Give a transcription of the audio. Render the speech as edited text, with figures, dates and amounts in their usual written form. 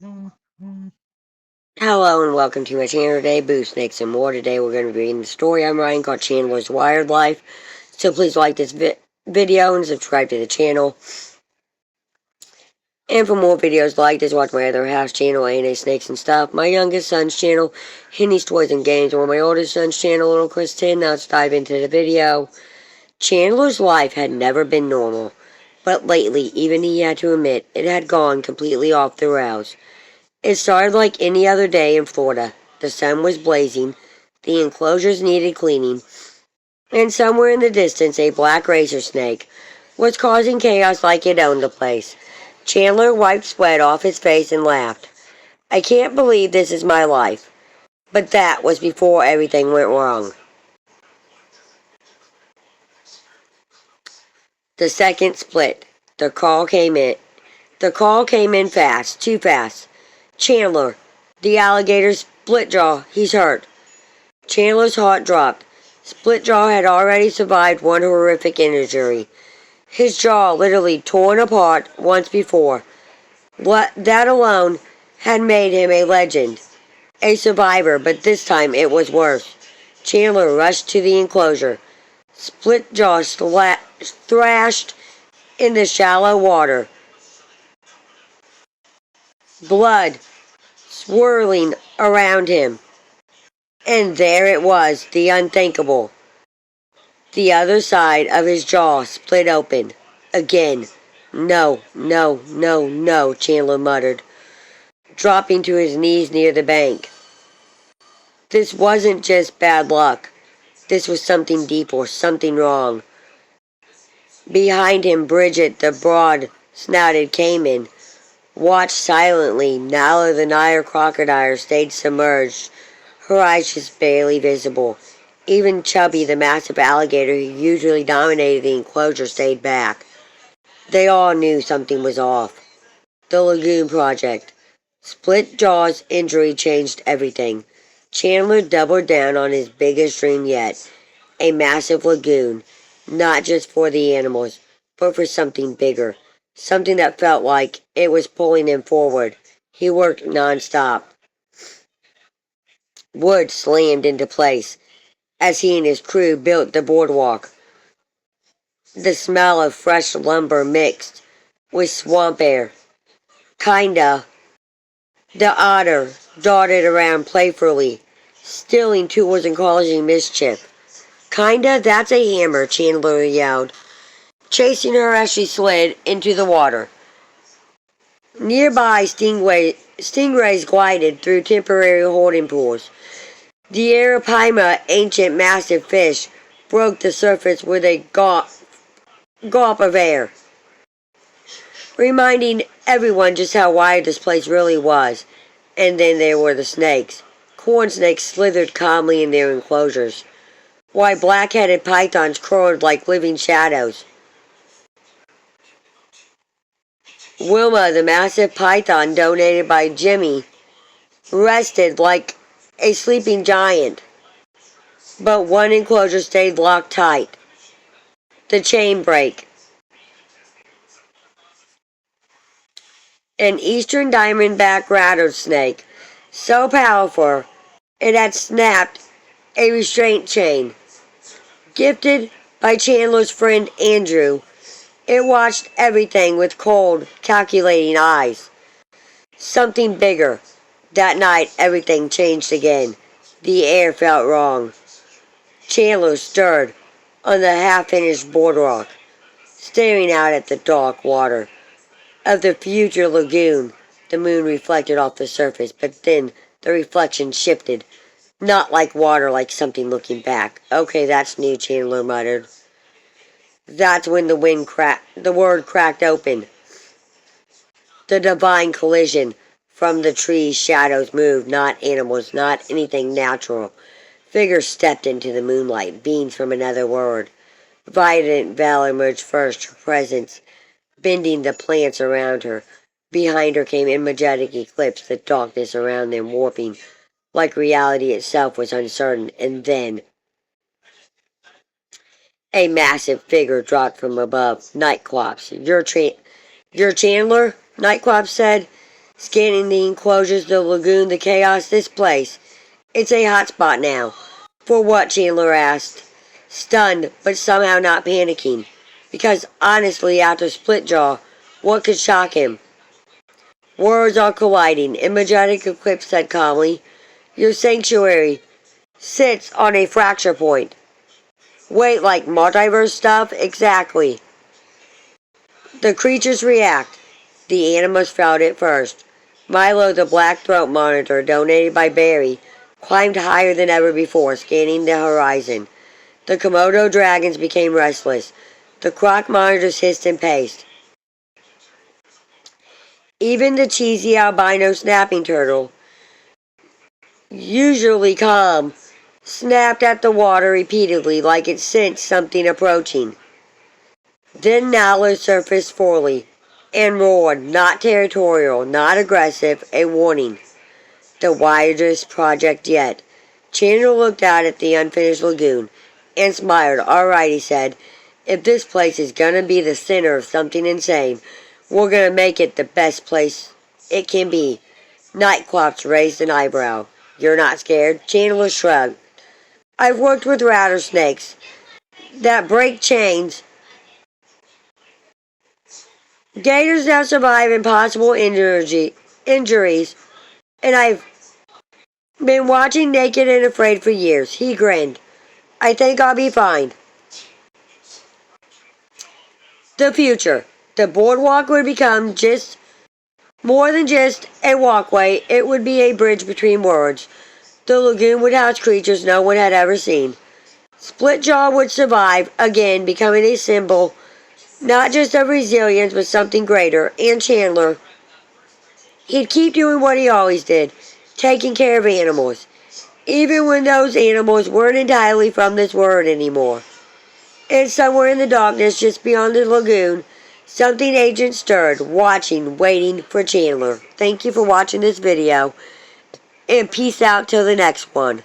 Hello and welcome to my channel today, Boo Snakes and More. Today we're going to be reading the story I'm writing called Chandler's Wired Life. So please like this video and subscribe to the channel. And for more videos like this, watch my other house channel, A&A Snakes and Stuff, my youngest son's channel, Henny's Toys and Games, or my oldest son's channel, Little Chris 10. Now let's dive into the video. Chandler's life had never been normal, but lately, even he had to admit, it had gone completely off the rails. It started like any other day in Florida. The sun was blazing, the enclosures needed cleaning, and somewhere in the distance a black razor snake was causing chaos like it owned the place. Chandler wiped sweat off his face and laughed. I can't believe this is my life. But that was before everything went wrong. The second split. The call came in. The call came in fast, too fast. Chandler, the alligator's split jaw, he's hurt. Chandler's heart dropped. Splitjaw had already survived one horrific injury. His jaw literally torn apart once before. That alone had made him a legend, a survivor, but this time it was worse. Chandler rushed to the enclosure. Splitjaw thrashed in the shallow water, blood swirling around him. And there it was, the unthinkable. The other side of his jaw split open. Again. No, no, no, no, Chandler muttered, dropping to his knees near the bank. This wasn't just bad luck. This was something deeper, something wrong. Behind him, Bridget, the broad-snouted caiman, watched silently. Nala, the Nile crocodile, stayed submerged, her eyes just barely visible. Even Chubby, the massive alligator who usually dominated the enclosure, stayed back. They all knew something was off. The Lagoon Project. Splitjaw's injury changed everything. Chandler doubled down on his biggest dream yet. A massive lagoon. Not just for the animals, but for something bigger. Something that felt like it was pulling him forward. He worked nonstop. Wood slammed into place as he and his crew built the boardwalk. The smell of fresh lumber mixed with swamp air. Kinda. The otter darted around playfully, stealing tools and causing mischief. Kinda, that's a hammer, Chandler yelled, chasing her as she slid into the water. Nearby, stingrays glided through temporary holding pools. The arapaima, ancient massive fish, broke the surface with a gulp of air, reminding everyone just how wide this place really was. And then there were the snakes. Corn snakes slithered calmly in their enclosures, while black-headed pythons crawled like living shadows. Wilma, the massive python donated by Jimmy, rested like a sleeping giant, but one enclosure stayed locked tight. The chain break. An eastern diamondback rattlesnake, so powerful it had snapped a restraint chain. Gifted by Chandler's friend Andrew, it watched everything with cold, calculating eyes. Something bigger. That night, everything changed again. The air felt wrong. Chandler stirred on the half-finished boardwalk, staring out at the dark water of the future lagoon. The moon reflected off the surface, but then the reflection shifted. Not like water, like something looking back. Okay, that's new, Chandler muttered. That's when the word cracked open. The divine collision. From the trees, shadows moved, not animals, not anything natural. Figures stepped into the moonlight, beings from another world. Violet Val emerged first, her presence bending the plants around her. Behind her came in majestic eclipse, the darkness around them warping, like reality itself was uncertain. And then a massive figure dropped from above. Nightclops. You're Chandler? Nightclops said. Scanning the enclosures, the lagoon, the chaos, this place. It's a hotspot now. For what? Chandler asked. Stunned, but somehow not panicking. Because honestly, after Splitjaw, what could shock him? Worlds are colliding, Energetic Eclipse said calmly. Your sanctuary sits on a fracture point. Wait, like multiverse stuff? Exactly. The creatures react. The animals felt it first. Milo, the black throat monitor donated by Barry, climbed higher than ever before, scanning the horizon. The Komodo dragons became restless. The croc monitors hissed and paced. Even the cheesy albino snapping turtle, usually calm, snapped at the water repeatedly like it sensed something approaching. Then Nala surfaced fully and roared, not territorial, not aggressive, a warning. The wildest project yet. Chandler looked out at the unfinished lagoon and smiled. Alright, he said. If this place is gonna be the center of something insane, we're gonna make it the best place it can be. Nightclops raised an eyebrow. You're not scared? Chandler shrugged. I've worked with rattlesnakes that break chains. Gators that survive impossible injuries. And I've been watching Naked and Afraid for years. He grinned. I think I'll be fine. The future. The boardwalk would become just more than just a walkway. It would be a bridge between worlds. The lagoon would house creatures no one had ever seen. Splitjaw would survive, again becoming a symbol not just of resilience but something greater. And Chandler, he'd keep doing what he always did, taking care of animals, even when those animals weren't entirely from this world anymore. And somewhere in the darkness just beyond the lagoon, something ancient stirred, watching, waiting for Chandler. Thank you for watching this video, and peace out till the next one.